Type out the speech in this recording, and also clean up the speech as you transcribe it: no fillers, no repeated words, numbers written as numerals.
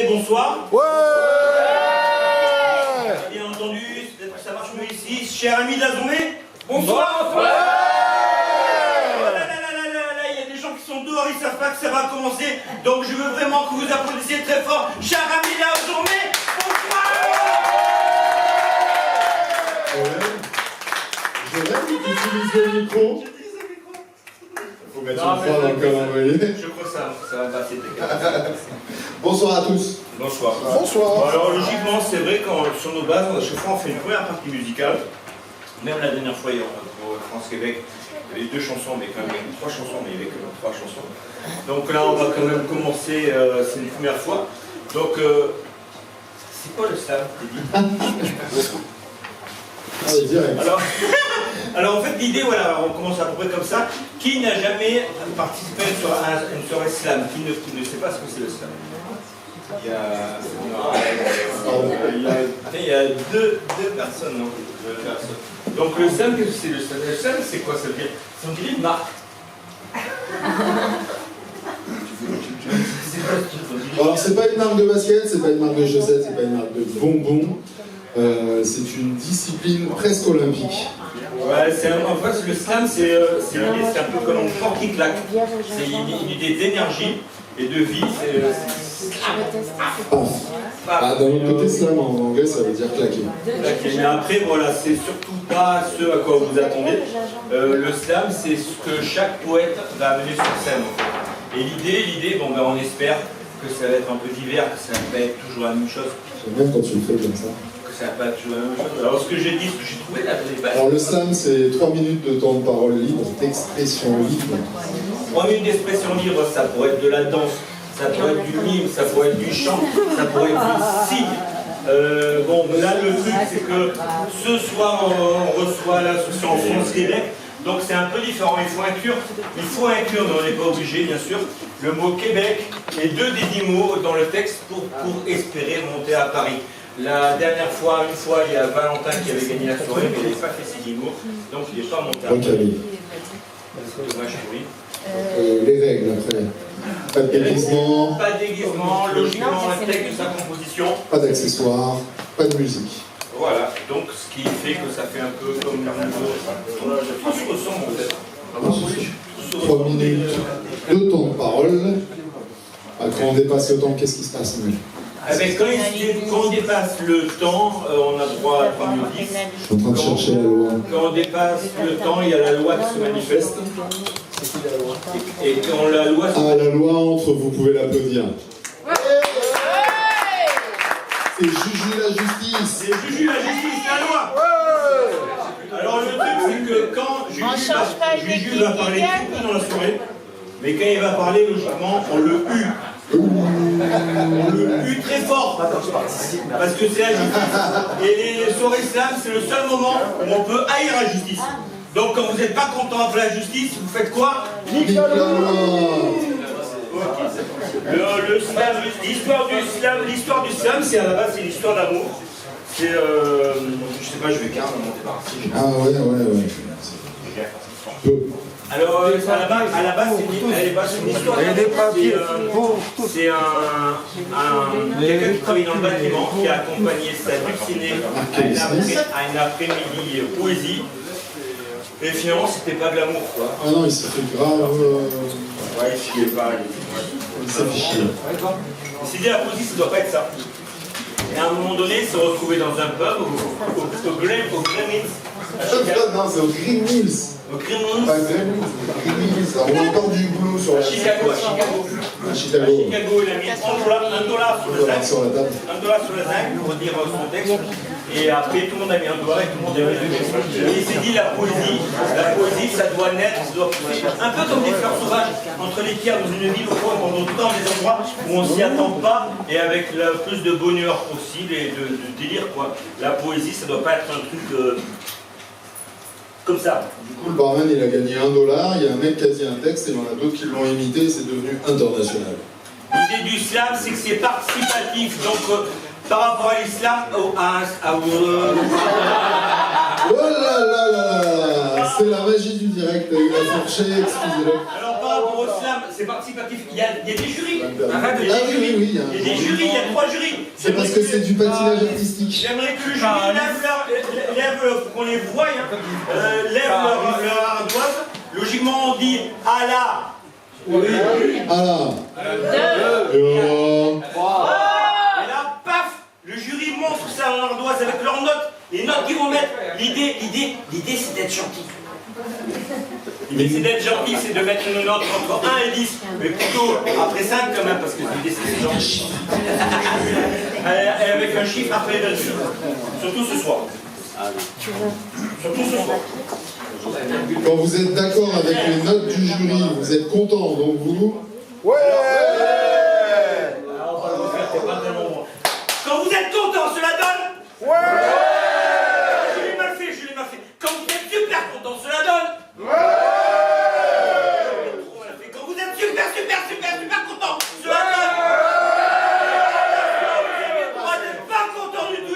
Bonsoir. Ouais. Bien entendu, ça marche mieux ici. Chers amis de la journée, bonsoir. Ouais. Oh là là là là là là, il y a des gens qui sont dehors, ils savent pas que ça va commencer. Donc je veux vraiment que vous applaudissiez très fort. Chers amis de la journée, bonsoir. Je rêve que tu utilises le micro. Faut mettre une fois dans le calendrier. Je crois que ça va passer. Bonsoir à tous. Bonsoir. Bonsoir. Bon, alors logiquement, c'est vrai qu'en sur nos bases, à chaque fois on fait une première partie musicale. Même la dernière fois, pour France-Québec, il y avait 2 chansons, mais quand même 3 chansons, mais il y avait que 3 chansons. Donc là, on va quand même commencer, c'est une première fois. Donc, c'est quoi le slam, t'es dit? Allez, direct. Alors en fait, l'idée, voilà, on commence à peu près comme ça. Qui n'a jamais participé à une soirée slam? Qui ne sait pas ce que c'est le slam? Il y a deux personnes, non? Donc le slam, qu'est-ce que c'est le slam? Le slam, c'est quoi? Ça veut dire, on dirait une marque. Alors, c'est pas une marque de basket, c'est pas une marque de chaussettes, c'est pas une marque de bonbons. C'est une discipline presque olympique. Ouais, en fait, le slam, c'est un peu comme un fort qui claque. C'est une idée d'énergie et de vie. D'un autre côté, slam en anglais, ça veut dire claquer. Mais après, voilà, c'est surtout pas ce à quoi vous attendez. Le slam, c'est ce que chaque poète va amener sur scène. En fait. Et l'idée, bon, ben, on espère que ça va être un peu divers, que ça va pas être toujours la même chose. J'aime bien quand tu le fais comme ça. Que ça va pas être toujours la même chose. Alors, ce que j'ai dit, ce que j'ai trouvé là, les bases. Alors, le slam, c'est 3 minutes de temps de parole libre, d'expression libre. 3 minutes d'expression libre, ça pourrait être de la danse, ça pourrait être du mime, ça pourrait être du chant, ça pourrait être du signe. Bon, là, le truc, c'est que ce soir, on reçoit l'association France-Québec. Donc c'est un peu différent, il faut inclure, mais on n'est pas obligé bien sûr, le mot Québec et 2 des 10 mots dans le texte pour espérer monter à Paris. La dernière fois, une fois, il y a Valentin qui avait gagné la soirée, mais il n'avait pas fait ses 10 mots, donc il n'est pas monté à Paris. C'est dommage pour lui. Les règles après. Pas de déguisement. Pas de déguisement, logiquement un texte de sa composition. Pas d'accessoires, pas de musique. Voilà, donc ce qui fait que ça fait un peu comme tout se ressemble en fait. 3 minutes de temps de parole. Quand on dépasse le temps, qu'est-ce qui se passe? Quand on dépasse le temps, on a droit à 3 minutes 10. Je suis en train de chercher la loi. Quand on dépasse le temps, il y a la loi qui se manifeste. Et quand la loi se... Ah, la loi entre, vous pouvez l'applaudir. C'est Juju la justice. C'est Juju la justice, la loi. Alors le truc, c'est que quand Juju va parler tout peu dans la soirée, mais quand il va parler, logiquement, on le hue. On le hue très fort. Parce que c'est la justice. Et les soirées slam, c'est le seul moment où on peut haïr la justice. Donc quand vous n'êtes pas content après la justice, vous faites quoi? Nique la loi. Le slam, l'histoire du slam, c'est à la base, c'est une histoire d'amour. C'est, je sais pas, je vais carrément m'en débarrasser. Ah ouais. Alors, à la base, c'est une histoire d'amour. C'est quelqu'un qui travaille dans le bâtiment, qui a accompagné sa dulcinée à une après-midi poésie. Et finalement, c'était pas de l'amour, quoi. Ah non, il s'est fait grave. Ouais, il chiait pas. Il s'est fait chier. Il s'est dit, la poésie, ça doit pas être ça. Et à un moment donné, il s'est retrouvé dans un pub, au Green Hills. Non, c'est au Green Hills. Au Green Hills. Pas Green Hills, Green Hills. On entend du boulot sur la Chicago, à Chicago. il a mis $1 sur le sac. $1 sur le sac pour dire son texte. Et après, tout le monde a mis $1 et tout le monde a mis $2. Et il s'est dit, la poésie, ça doit naître, ça doit pousser. Un peu comme des fleurs sauvages, entre les pierres dans une ville, au fond, dans des endroits où on s'y attend pas, et avec le plus de bonheur possible et de délire, quoi. La poésie, ça doit pas être un truc comme ça. Du coup, le barman, il a gagné $1. Il y a un mec qui a dit un texte, et il y en a d'autres qui l'ont imité, et c'est devenu international. L'idée du slam, c'est que c'est participatif. Donc, par rapport à l'islam, Oh là là là, c'est la magie du direct, il a fourché, excusez-le. alors par rapport au slam, c'est participatif. Il y a des jurys. Ah oui, oui, oui. Il y a des jurys, il y a 3 jurys. C'est parce que c'est du patinage artistique. J'aimerais que le jury lève, faut qu'on les voie, hein, lève leur ardoise. Logiquement, on dit à la. Ah là. Et là, paf, le jury montre sa ardoise avec leurs notes. Les notes qu'ils vont mettre. L'idée, c'est d'être gentil. L'idée, c'est d'être gentil, c'est de mettre une note entre 1 et 10, mais plutôt après 5 quand même, parce que l'idée, c'est gentil. Et avec un chiffre après le dessus. Surtout ce soir. Surtout ce soir. Quand vous êtes d'accord avec les notes du jury, vous êtes content, donc vous... Ouais. Alors, on va le refaire, c'est pas tellement bon. Quand vous êtes content, cela donne. Ouais.